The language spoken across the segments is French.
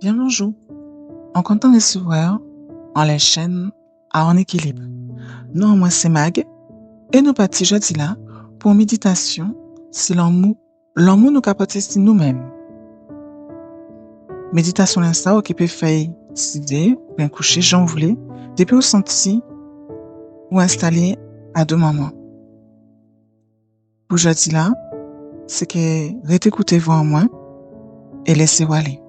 Bien bonjour. En comptant les sourires, on les chaîne à en équilibre. Nous, moi, c'est Mag, et nous partis jeudi là pour méditation si l'amour nous capote si nous-mêmes. Méditation l'instant qui peut faire s'idée ou bien coucher, j'en voulais, depuis au senti ou installé à deux moments. Pour jeudi là, c'est que réécoutez vous en moi et laissez-vous aller.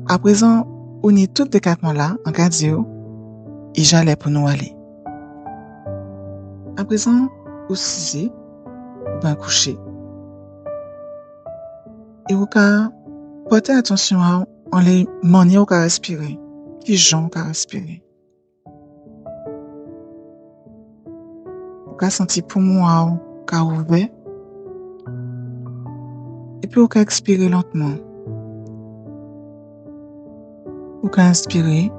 À présent, on est toutes des quatre là en cardio et j'allais pour nous aller. À présent, vous sixiez, ou bien coucher. Et vous portez attention à les manières où respirer, qui gens qu'à respirer. Vous sentir poumon qu'à ouvert. Et puis vous expirer lentement. Vous inspirer,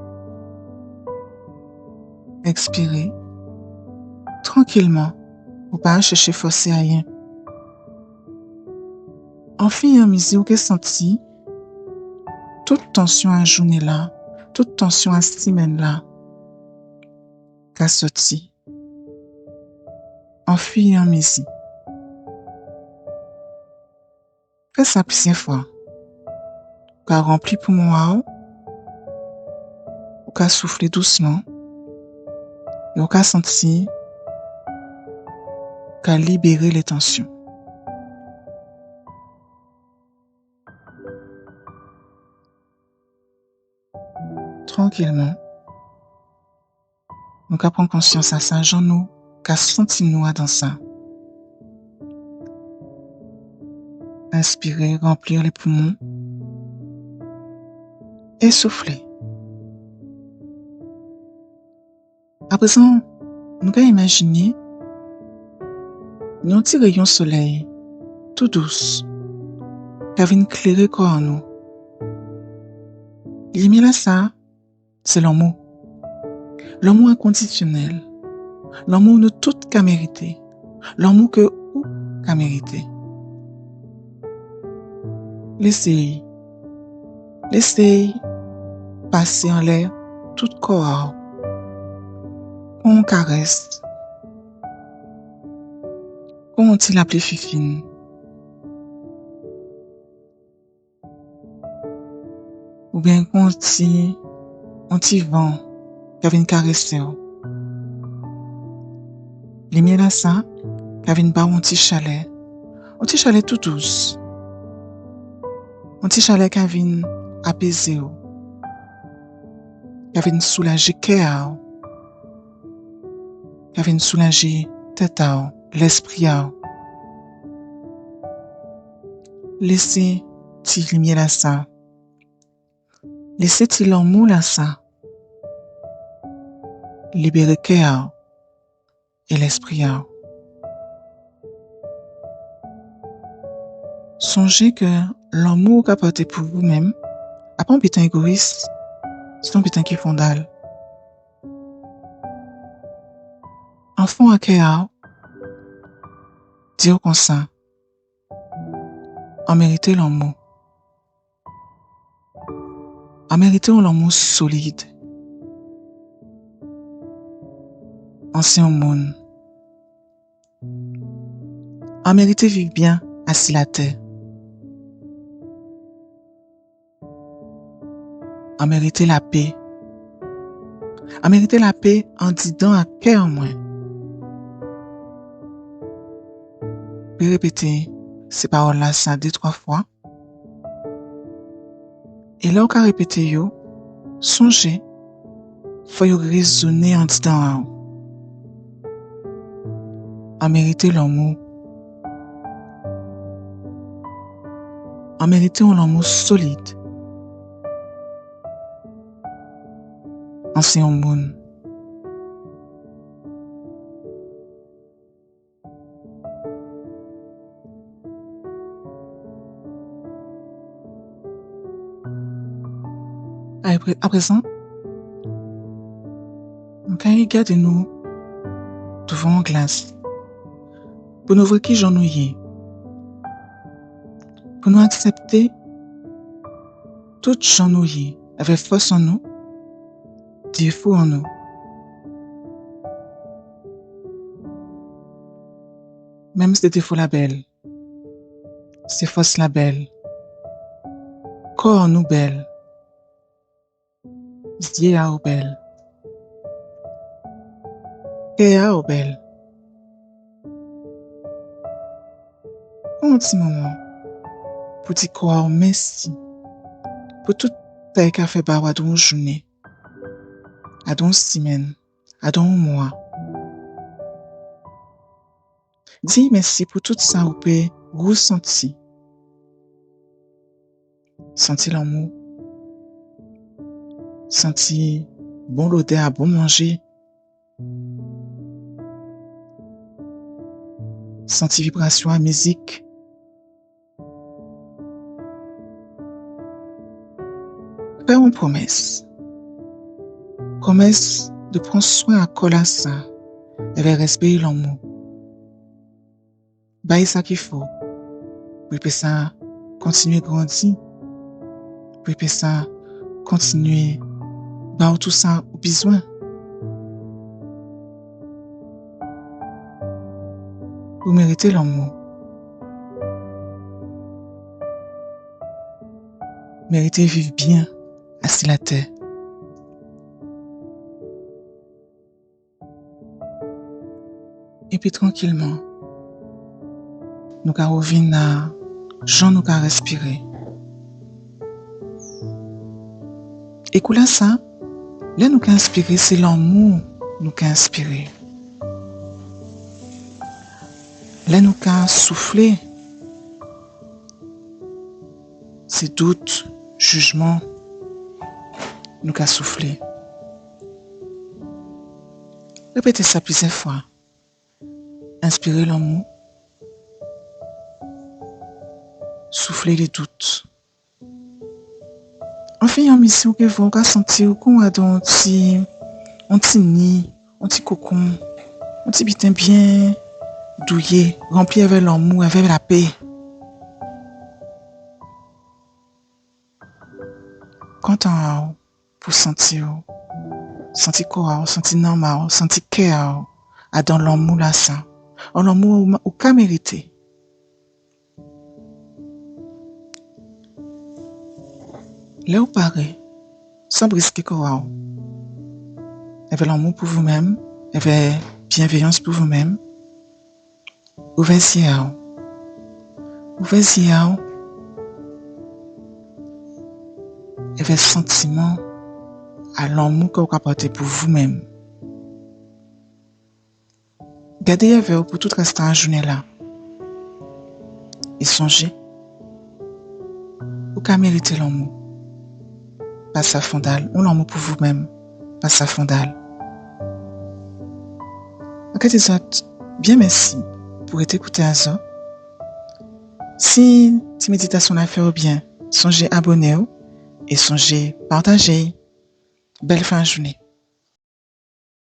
expirer, tranquillement, ou pas chercher forcer à rien. En fin de musique, vous senti toute tension à journée là, toute tension à semaine là, qu'a sorti. En fin de musique. Fais ça plusieurs fois. Qu'a rempli poumon ou qu'a souffler doucement. Et ou qu'a sentir qu'a libérer les tensions. Tranquillement. Nous qu'a prendre conscience à ça, j'en nous, qu'a senti nous dans ça. Inspirer, remplir les poumons. Et souffler. À présent, nous allons imaginer un petit rayon soleil, tout douce, qui vient éclairer corps nous. L'image là, ça, c'est l'amour. L'amour inconditionnel. L'amour de tout qu'a mérité. L'amour que ou qu'a mérité. Laissez passer en l'air tout corps. On caresse. On tire la plus fine. Ou bien qu'on tire vent qui vient caresser. Les miens là ça, qui vient pas un petit chalet tout douce. Un petit chalet qui vient apaiser, qui vient soulager cœur, qui vient soulager tête, l'esprit. Laissez ti lumière là ça. Laissez ti l'amour là ça. Libérer cœur et l'esprit. Songez que l'amour qu'a porté pour vous-même, à pas un pétain égoïste, c'est un pétain qui est fondal. Enfant à cœur, dire comme ça, en mériter l'amour. En mériter un amour solide. Ancien monde. En mériter vivre bien assis la terre. En mériter la paix. En mériter la paix en disant à cœur moins. Puis répéter ces paroles-là ça 2-3 fois. Et là, on va répéter yo, songez, faut yo raisonner en disant en mériter l'amour. En mériter un amour solide. Ancien monde. À présent, quand regardez-nous devant une glace, pour nous voir qui j'en ai, pour nous accepter Toutes gens nous y avaient force en nous, défaut en nous. Même si défaut la belle, c'est force la belle, corps nous belle, yeux à belle, cœur à belle. Un petit moment, pour dire quoi, merci, pour tout ce qu'a fait par à une journée, à une semaine, à un mois. Dis merci pour tout ça, vous pouvez ressentir. Sentir l'amour, sentir bon l'odeur, bon manger, sentir vibration à musique. Faire une promesse. Promesse de prendre soin à coller ça, avec respect et l'amour. Bailler ça qu'il faut. Puis ça, continuer à grandir. Puis ça, continuer dans tout ça au besoin. Vous méritez l'amour. Méritez vivre bien, assis la terre. Et puis tranquillement, nous allons revenir à Jean, nous allons respirer. Et là, ça, là, nous allons inspirer, c'est l'amour nous allons inspirer. Là, nous allons souffler. C'est doute, jugement, nous allons souffler. Répétez ça plusieurs fois. Inspirez l'amour. Soufflez les doutes. Enfin, il y a un mission que vous allez sentir qu'on a un petit nid, un petit cocon, un petit bitin bien douillet, rempli avec l'amour, avec la paix. Content pour sentir quoi, sentir normal, sentir cœur, à dans l'amour là ça. L'amour au cas mérité. Là où paraît, sans brisquer quoi. Avec l'amour pour vous-même, avec bienveillance pour vous-même. Ouvrez-y. Avec sentiment à l'amour que vous apportez pour vous-même. Gardez avec vous pour tout reste de la journée là. Et songez, vous pouvez mériter l'amour. Pas sa fondale, ou l'amour pour vous-même, pas sa fondale. Ok, des autres, bien merci pour écouter à ça. Si cette méditation a fait bien, songez abonner et songez partager. Belle fin de journée.